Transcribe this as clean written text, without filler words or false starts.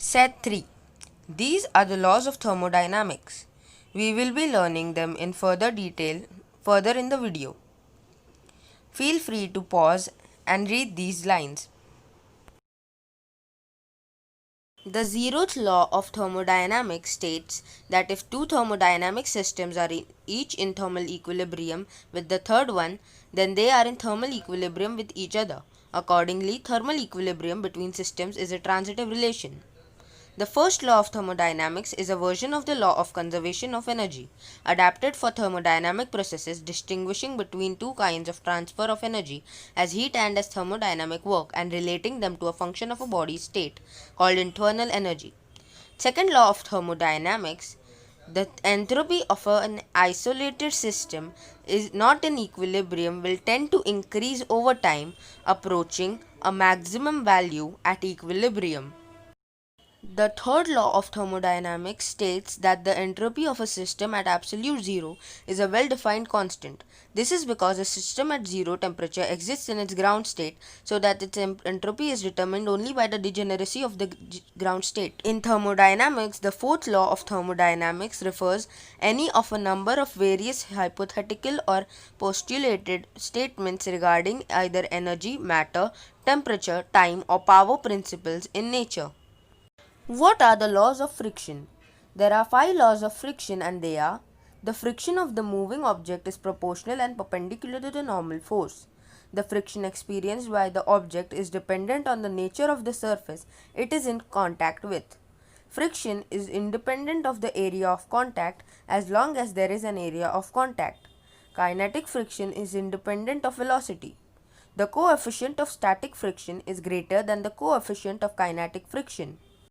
Set 3. These are the laws of thermodynamics. We will be learning them in further detail further in the video. Feel free to pause and read these lines. The zeroth law of thermodynamics states that if two thermodynamic systems are each in thermal equilibrium with the third one, then they are in thermal equilibrium with each other. Accordingly, thermal equilibrium between systems is a transitive relation. The first law of thermodynamics is a version of the law of conservation of energy, adapted for thermodynamic processes distinguishing between two kinds of transfer of energy as heat and as thermodynamic work and relating them to a function of a body's state called internal energy. Second law of thermodynamics, the entropy of an isolated system is not in equilibrium will tend to increase over time, approaching a maximum value at equilibrium. The third law of thermodynamics states that the entropy of a system at absolute zero is a well-defined constant. This is because a system at zero temperature exists in its ground state, so that its entropy is determined only by the degeneracy of the ground state. In thermodynamics, the fourth law of thermodynamics refers any of a number of various hypothetical or postulated statements regarding either energy, matter, temperature, time, or power principles in nature. What are the laws of friction? There are 5 laws of friction, and they are: the friction of the moving object is proportional and perpendicular to the normal force. The friction experienced by the object is dependent on the nature of the surface it is in contact with. Friction is independent of the area of contact as long as there is an area of contact. Kinetic friction is independent of velocity. The coefficient of static friction is greater than the coefficient of kinetic friction.